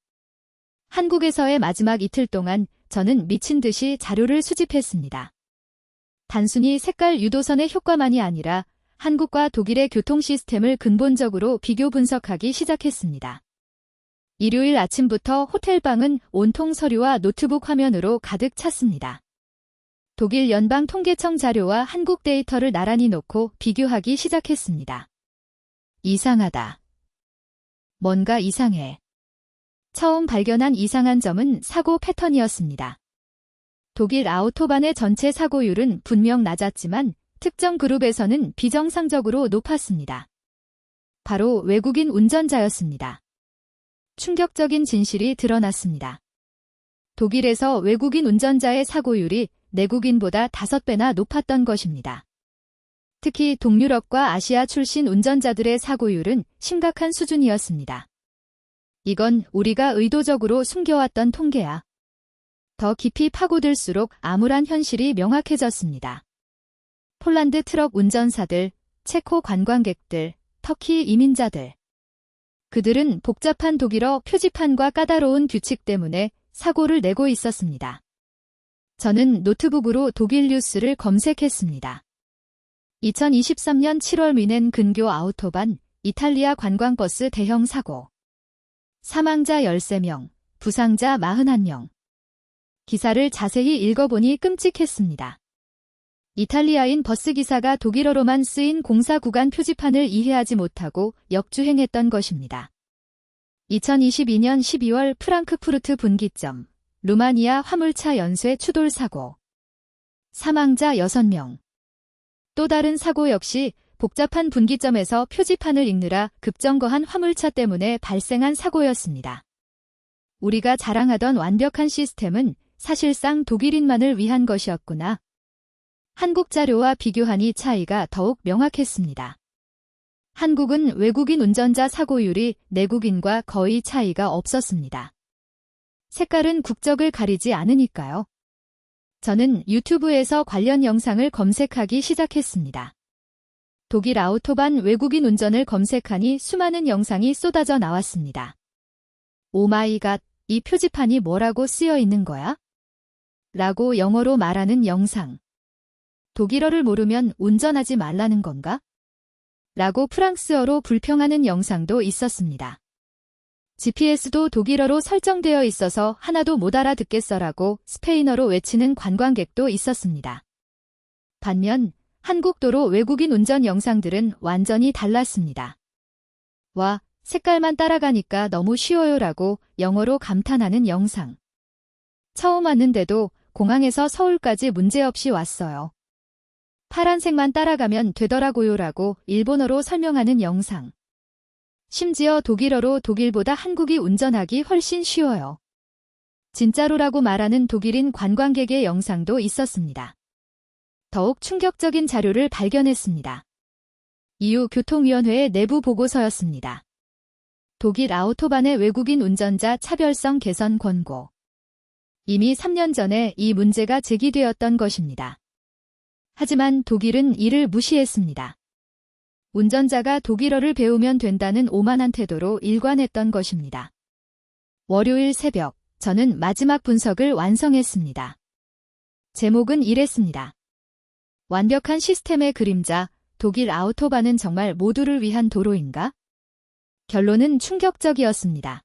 한국에서의 마지막 이틀 동안 저는 미친 듯이 자료를 수집했습니다. 단순히 색깔 유도선의 효과만이 아니라 한국과 독일의 교통 시스템을 근본적으로 비교 분석하기 시작했습니다. 일요일 아침부터 호텔방은 온통 서류와 노트북 화면으로 가득 찼습니다. 독일 연방통계청 자료와 한국 데이터를 나란히 놓고 비교하기 시작했습니다. 이상하다. 뭔가 이상해. 처음 발견한 이상한 점은 사고 패턴이었습니다. 독일 아우토반의 전체 사고율은 분명 낮았지만 특정 그룹에서는 비정상적으로 높았습니다. 바로 외국인 운전자였습니다. 충격적인 진실이 드러났습니다. 독일에서 외국인 운전자의 사고율이 내국인보다 5배나 높았던 것입니다. 특히 동유럽과 아시아 출신 운전자들의 사고율은 심각한 수준이었습니다. 이건 우리가 의도적으로 숨겨왔던 통계야. 더 깊이 파고들수록 암울한 현실이 명확해졌습니다. 폴란드 트럭 운전사들, 체코 관광객들, 터키 이민자들. 그들은 복잡한 독일어 표지판과 까다로운 규칙 때문에 사고를 내고 있었습니다. 저는 노트북으로 독일 뉴스를 검색했습니다. 2023년 7월 뮌헨 근교 아우토반, 이탈리아 관광버스 대형 사고. 사망자 13명, 부상자 41명. 기사를 자세히 읽어보니 끔찍했습니다. 이탈리아인 버스기사가 독일어로만 쓰인 공사 구간 표지판을 이해하지 못하고 역주행했던 것입니다. 2022년 12월 프랑크푸르트 분기점, 루마니아 화물차 연쇄 추돌 사고. 사망자 6명. 또 다른 사고 역시 복잡한 분기점에서 표지판을 읽느라 급정거한 화물차 때문에 발생한 사고였습니다. 우리가 자랑하던 완벽한 시스템은 사실상 독일인만을 위한 것이었구나. 한국 자료와 비교하니 차이가 더욱 명확했습니다. 한국은 외국인 운전자 사고율이 내국인과 거의 차이가 없었습니다. 색깔은 국적을 가리지 않으니까요. 저는 유튜브에서 관련 영상을 검색하기 시작했습니다. 독일 아우토반 외국인 운전을 검색하니 수많은 영상이 쏟아져 나왔습니다. 오마이갓, 이 표지판이 뭐라고 쓰여 있는 거야? 라고 영어로 말하는 영상. 독일어를 모르면 운전하지 말라는 건가? 라고 프랑스어로 불평하는 영상도 있었습니다. GPS도 독일어로 설정되어 있어서 하나도 못 알아듣겠어라고 스페인어로 외치는 관광객도 있었습니다. 반면 한국 도로 외국인 운전 영상들은 완전히 달랐습니다. 와, 색깔만 따라가니까 너무 쉬워요라고 영어로 감탄하는 영상. 처음 왔는데도 공항에서 서울까지 문제없이 왔어요. 파란색만 따라가면 되더라고요라고 일본어로 설명하는 영상. 심지어 독일어로 독일보다 한국이 운전하기 훨씬 쉬워요. 진짜로라고 말하는 독일인 관광객의 영상도 있었습니다. 더욱 충격적인 자료를 발견했습니다. EU 교통위원회의 내부 보고서였습니다. 독일 아우토반의 외국인 운전자 차별성 개선 권고. 이미 3년 전에 이 문제가 제기되었던 것입니다. 하지만 독일은 이를 무시했습니다. 운전자가 독일어를 배우면 된다는 오만한 태도로 일관했던 것입니다. 월요일 새벽, 저는 마지막 분석을 완성했습니다. 제목은 이랬습니다. 완벽한 시스템의 그림자, 독일 아우토반은 정말 모두를 위한 도로인가? 결론은 충격적이었습니다.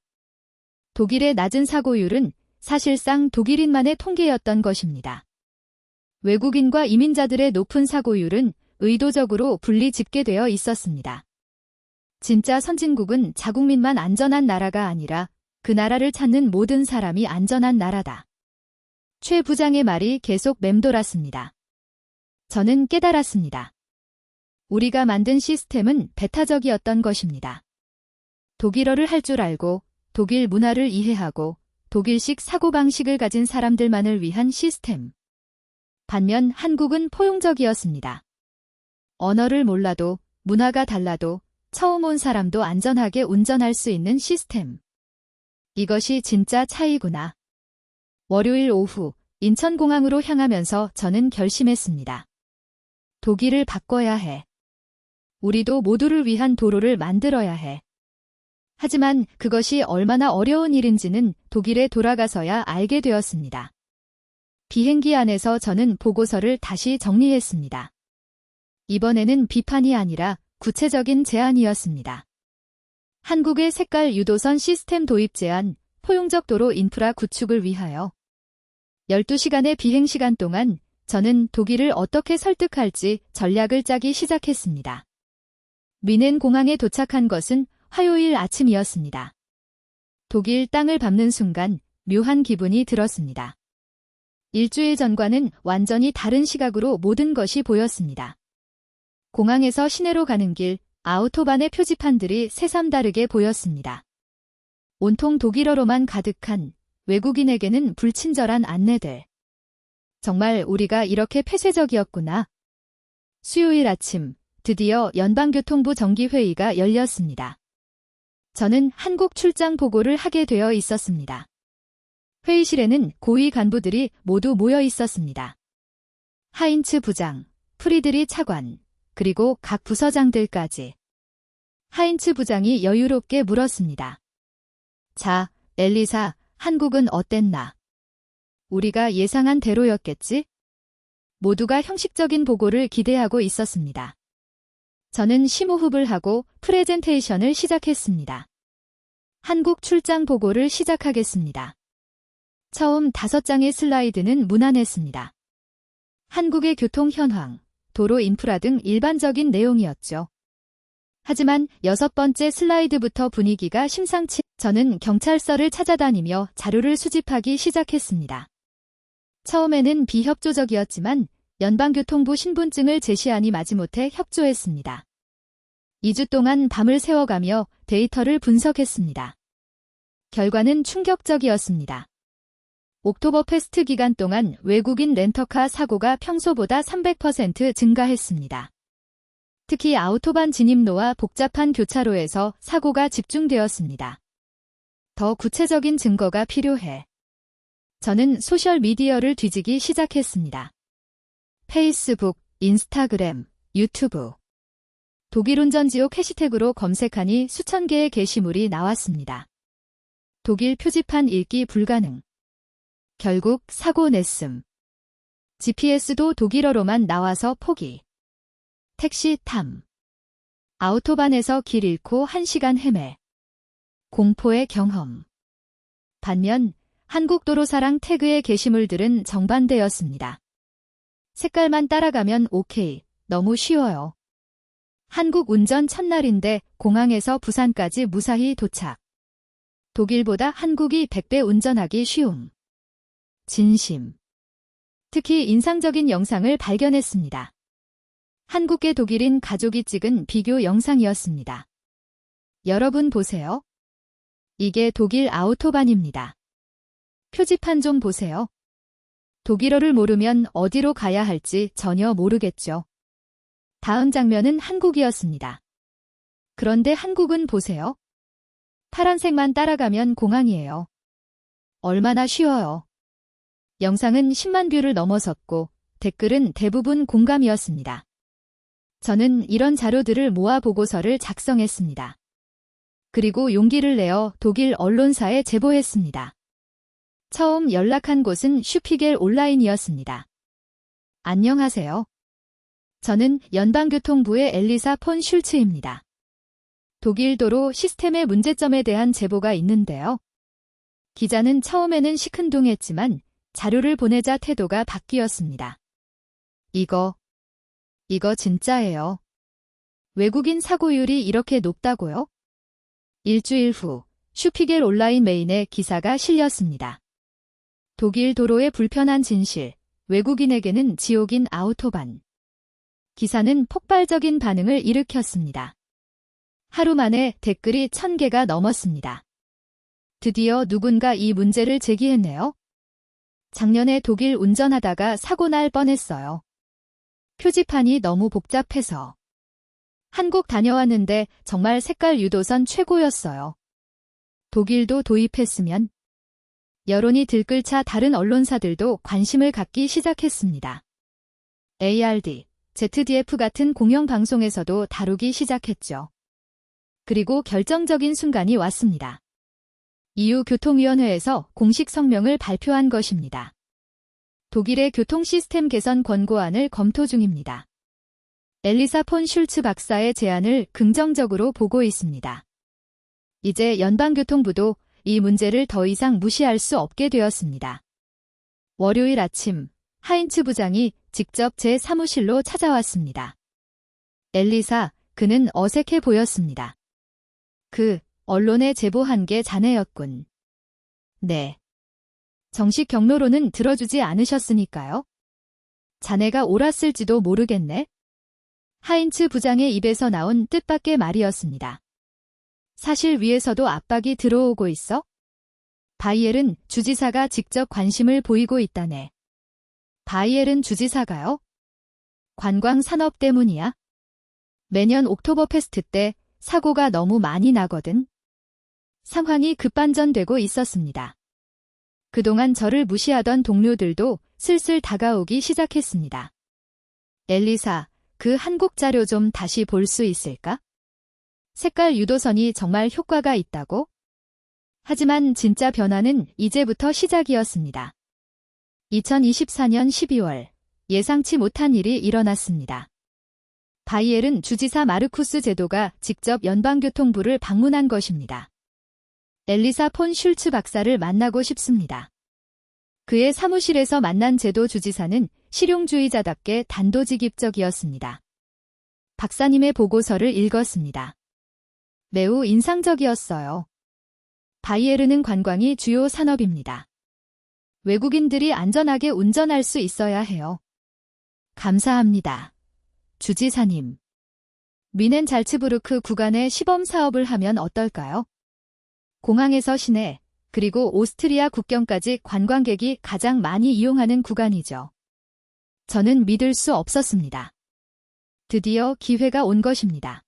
독일의 낮은 사고율은 사실상 독일인만의 통계였던 것입니다. 외국인과 이민자들의 높은 사고율은 의도적으로 분리 집계되어 있었습니다. 진짜 선진국은 자국민만 안전한 나라가 아니라 그 나라를 찾는 모든 사람이 안전한 나라다. 최 부장의 말이 계속 맴돌았습니다. 저는 깨달았습니다. 우리가 만든 시스템은 배타적이었던 것입니다. 독일어를 할 줄 알고 독일 문화를 이해하고 독일식 사고방식을 가진 사람들만을 위한 시스템. 반면 한국은 포용적이었습니다. 언어를 몰라도 문화가 달라도 처음 온 사람도 안전하게 운전할 수 있는 시스템. 이것이 진짜 차이구나. 월요일 오후 인천공항으로 향하면서 저는 결심했습니다. 독일을 바꿔야 해. 우리도 모두를 위한 도로를 만들어야 해. 하지만 그것이 얼마나 어려운 일인지는 독일에 돌아가서야 알게 되었습니다. 비행기 안에서 저는 보고서를 다시 정리했습니다. 이번에는 비판이 아니라 구체적인 제안이었습니다. 한국의 색깔 유도선 시스템 도입 제안, 포용적 도로 인프라 구축을 위하여 12시간의 비행시간 동안 저는 독일을 어떻게 설득할지 전략을 짜기 시작했습니다. 뮌헨 공항에 도착한 것은 화요일 아침이었습니다. 독일 땅을 밟는 순간 묘한 기분이 들었습니다. 일주일 전과는 완전히 다른 시각으로 모든 것이 보였습니다. 공항에서 시내로 가는 길, 아우토반의 표지판들이 새삼다르게 보였습니다. 온통 독일어로만 가득한 외국인에게는 불친절한 안내들. 정말 우리가 이렇게 폐쇄적이었구나. 수요일 아침, 드디어 연방교통부 정기회의가 열렸습니다. 저는 한국 출장 보고를 하게 되어 있었습니다. 회의실에는 고위 간부들이 모두 모여 있었습니다. 하인츠 부장, 프리드리 차관, 그리고 각 부서장들까지. 하인츠 부장이 여유롭게 물었습니다. 자, 엘리사, 한국은 어땠나? 우리가 예상한 대로였겠지? 모두가 형식적인 보고를 기대하고 있었습니다. 저는 심호흡을 하고 프레젠테이션을 시작했습니다. 한국 출장 보고를 시작하겠습니다. 처음 5장의 슬라이드는 무난했습니다. 한국의 교통 현황, 도로 인프라 등 일반적인 내용이었죠. 하지만 6번째 슬라이드부터 분위기가 심상치. 저는 경찰서를 찾아다니며 자료를 수집하기 시작했습니다. 처음에는 비협조적이었지만 연방교통부 신분증을 제시하니 마지못해 협조했습니다. 2주 동안 밤을 새워가며 데이터를 분석했습니다. 결과는 충격적이었습니다. 옥토버 페스트 기간 동안 외국인 렌터카 사고가 평소보다 300% 증가했습니다. 특히 아우토반 진입로와 복잡한 교차로에서 사고가 집중되었습니다. 더 구체적인 증거가 필요해. 저는 소셜미디어를 뒤지기 시작했습니다. 페이스북, 인스타그램, 유튜브. 독일 운전지옥 해시태그로 검색하니 수천 개의 게시물이 나왔습니다. 독일 표지판 읽기 불가능. 결국 사고 냈음. GPS도 독일어로만 나와서 포기. 택시 탐. 아우토반에서 길 잃고 1시간 헤매. 공포의 경험. 반면 한국도로사랑 태그의 게시물들은 정반대였습니다. 색깔만 따라가면 오케이, 너무 쉬워요. 한국 운전 첫날인데 공항에서 부산까지 무사히 도착. 독일보다 한국이 100배 운전하기 쉬움. 진심. 특히 인상적인 영상을 발견했습니다. 한국계 독일인 가족이 찍은 비교 영상이었습니다. 여러분 보세요. 이게 독일 아우토반입니다. 표지판 좀 보세요. 독일어를 모르면 어디로 가야 할지 전혀 모르겠죠. 다음 장면은 한국이었습니다. 그런데 한국은 보세요. 파란색만 따라가면 공항이에요. 얼마나 쉬워요. 영상은 10만 뷰를 넘어섰고 댓글은 대부분 공감이었습니다. 저는 이런 자료들을 모아 보고서를 작성했습니다. 그리고 용기를 내어 독일 언론사에 제보했습니다. 처음 연락한 곳은 슈피겔 온라인이었습니다. 안녕하세요. 저는 연방교통부의 엘리사 폰 슐츠입니다. 독일 도로 시스템의 문제점에 대한 제보가 있는데요. 기자는 처음에는 시큰둥했지만 자료를 보내자 태도가 바뀌었습니다. 이거 진짜예요. 외국인 사고율이 이렇게 높다고요? 일주일 후 슈피겔 온라인 메인에 기사가 실렸습니다. 독일 도로의 불편한 진실, 외국인에게는 지옥인 아우토반. 기사는 폭발적인 반응을 일으켰습니다. 하루 만에 댓글이 1000개가 넘었습니다. 드디어 누군가 이 문제를 제기했네요. 작년에 독일 운전하다가 사고 날 뻔했어요. 표지판이 너무 복잡해서. 한국 다녀왔는데 정말 색깔 유도선 최고였어요. 독일도 도입했으면. 여론이 들끓자 다른 언론사들도 관심을 갖기 시작했습니다. ARD, ZDF 같은 공영방송에서도 다루기 시작했죠. 그리고 결정적인 순간이 왔습니다. EU 교통위원회에서 공식 성명을 발표한 것입니다. 독일의 교통 시스템 개선 권고안을 검토 중입니다. 엘리사 폰 슐츠 박사의 제안을 긍정적으로 보고 있습니다. 이제 연방교통부도 이 문제를 더 이상 무시할 수 없게 되었습니다. 월요일 아침, 하인츠 부장이 직접 제 사무실로 찾아왔습니다. 엘리사, 그는 어색해 보였습니다. 언론에 제보한 게 자네였군. 네. 정식 경로로는 들어주지 않으셨으니까요. 자네가 옳았을지도 모르겠네. 하인츠 부장의 입에서 나온 뜻밖의 말이었습니다. 사실 위에서도 압박이 들어오고 있어? 바이에른 주지사가 직접 관심을 보이고 있다네. 바이에른 주지사가요? 관광 산업 때문이야? 매년 옥토버 페스트 때 사고가 너무 많이 나거든. 상황이 급반전되고 있었습니다. 그동안 저를 무시하던 동료들도 슬슬 다가오기 시작했습니다. 엘리사, 그 한국 자료 좀 다시 볼 수 있을까? 색깔 유도선이 정말 효과가 있다고? 하지만 진짜 변화는 이제부터 시작이었습니다. 2024년 12월, 예상치 못한 일이 일어났습니다. 바이에른 주지사 마르쿠스 제도가 직접 연방교통부를 방문한 것입니다. 엘리사 폰 슐츠 박사를 만나고 싶습니다. 그의 사무실에서 만난 제도 주지사는 실용주의자답게 단도직입적이었습니다. 박사님의 보고서를 읽었습니다. 매우 인상적이었어요. 바이에른은 관광이 주요 산업입니다. 외국인들이 안전하게 운전할 수 있어야 해요. 감사합니다. 주지사님. 뮌헨 잘츠부르크 구간의 시범 사업을 하면 어떨까요? 공항에서 시내, 그리고 오스트리아 국경까지 관광객이 가장 많이 이용하는 구간이죠. 저는 믿을 수 없었습니다. 드디어 기회가 온 것입니다.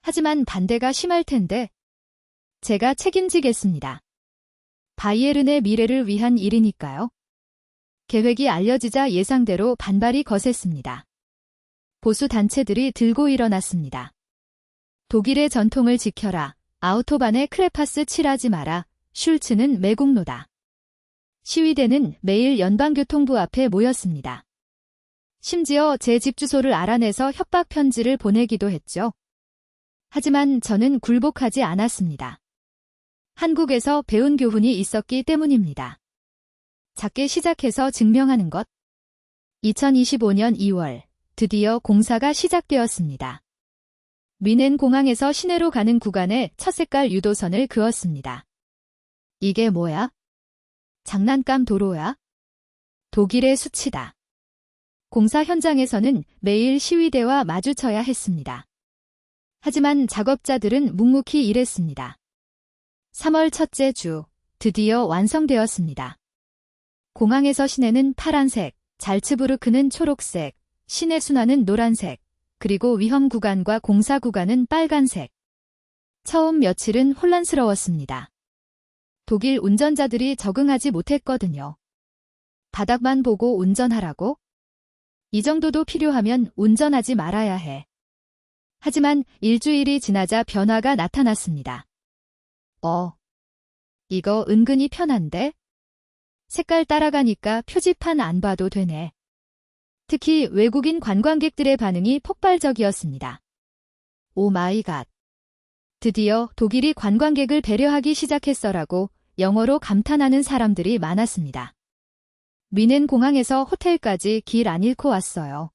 하지만 반대가 심할 텐데 제가 책임지겠습니다. 바이에른의 미래를 위한 일이니까요. 계획이 알려지자 예상대로 반발이 거셌습니다. 보수 단체들이 들고 일어났습니다. 독일의 전통을 지켜라. 아우토반에 크레파스 칠하지 마라. 슐츠는 매국노다. 시위대는 매일 연방교통부 앞에 모였습니다. 심지어 제 집 주소를 알아내서 협박 편지를 보내기도 했죠. 하지만 저는 굴복하지 않았습니다. 한국에서 배운 교훈이 있었기 때문입니다. 작게 시작해서 증명하는 것. 2025년 2월, 드디어 공사가 시작되었습니다. 뮌헨 공항에서 시내로 가는 구간에 첫 색깔 유도선을 그었습니다. 이게 뭐야? 장난감 도로야? 독일의 수치다. 공사 현장에서는 매일 시위대와 마주쳐야 했습니다. 하지만 작업자들은 묵묵히 일했습니다. 3월 첫째 주, 드디어 완성되었습니다. 공항에서 시내는 파란색, 잘츠부르크는 초록색, 시내 순환은 노란색, 그리고 위험 구간과 공사 구간은 빨간색. 처음 며칠은 혼란스러웠습니다. 독일 운전자들이 적응하지 못했거든요. 바닥만 보고 운전하라고? 이 정도도 필요하면 운전하지 말아야 해. 하지만 일주일이 지나자 변화가 나타났습니다. 이거 은근히 편한데? 색깔 따라가니까 표지판 안 봐도 되네. 특히 외국인 관광객들의 반응이 폭발적이었습니다. 오 마이 갓. 드디어 독일이 관광객을 배려하기 시작했어라고 영어로 감탄하는 사람들이 많았습니다. 뮌헨 공항에서 호텔까지 길 안 잃고 왔어요.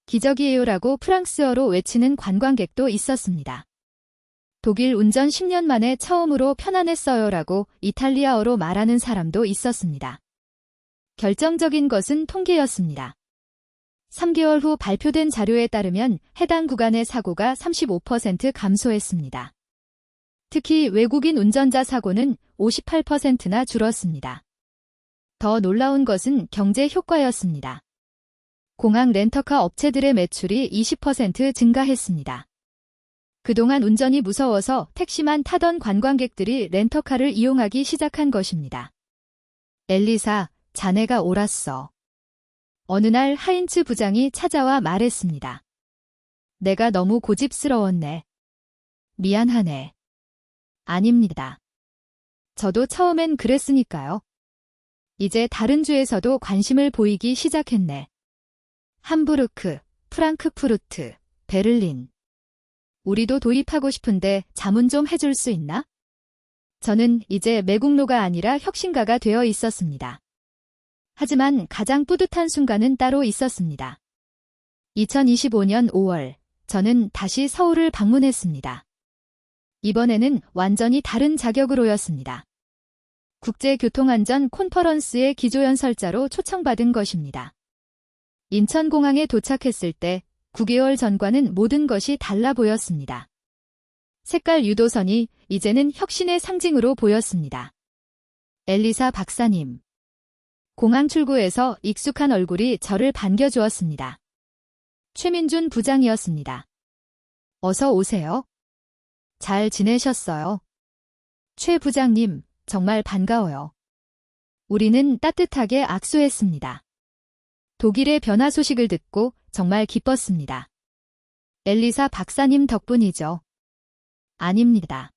기적이에요라고 프랑스어로 외치는 관광객도 있었습니다. 독일 운전 10년 만에 처음으로 편안했어요라고 이탈리아어로 말하는 사람도 있었습니다. 결정적인 것은 통계였습니다. 3개월 후 발표된 자료에 따르면 해당 구간의 사고가 35% 감소했습니다. 특히 외국인 운전자 사고는 58%나 줄었습니다. 더 놀라운 것은 경제 효과였습니다. 공항 렌터카 업체들의 매출이 20% 증가했습니다. 그동안 운전이 무서워서 택시만 타던 관광객들이 렌터카를 이용하기 시작한 것입니다. 엘리사, 자네가 옳았어. 어느 날 하인츠 부장이 찾아와 말했습니다. 내가 너무 고집스러웠네. 미안하네. 아닙니다. 저도 처음엔 그랬으니까요. 이제 다른 주에서도 관심을 보이기 시작했네. 함부르크, 프랑크푸르트, 베를린. 우리도 도입하고 싶은데 자문 좀 해줄 수 있나? 저는 이제 매국노가 아니라 혁신가가 되어 있었습니다. 하지만 가장 뿌듯한 순간은 따로 있었습니다. 2025년 5월, 저는 다시 서울을 방문했습니다. 이번에는 완전히 다른 자격으로였습니다. 국제교통안전 콘퍼런스의 기조연설자로 초청받은 것입니다. 인천공항에 도착했을 때 9개월 전과는 모든 것이 달라 보였습니다. 색깔 유도선이 이제는 혁신의 상징으로 보였습니다. 엘리사 박사님. 공항 출구에서 익숙한 얼굴이 저를 반겨주었습니다. 최민준 부장이었습니다. 어서 오세요. 잘 지내셨어요? 최 부장님, 정말 반가워요. 우리는 따뜻하게 악수했습니다. 독일의 변화 소식을 듣고 정말 기뻤습니다. 엘리사 박사님 덕분이죠. 아닙니다.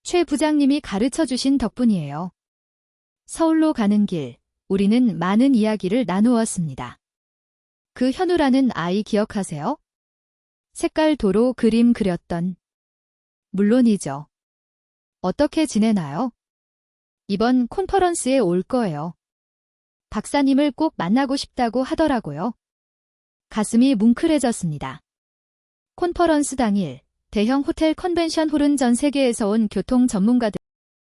최 부장님이 가르쳐 주신 덕분이에요. 서울로 가는 길, 우리는 많은 이야기를 나누었습니다. 그 현우라는 아이 기억하세요? 색깔 도로 그림 그렸던. 물론이죠. 어떻게 지내나요? 이번 콘퍼런스에 올 거예요. 박사님을 꼭 만나고 싶다고 하더라고요. 가슴이 뭉클해졌습니다. 콘퍼런스 당일, 대형 호텔 컨벤션 홀은 전 세계에서 온 교통 전문가들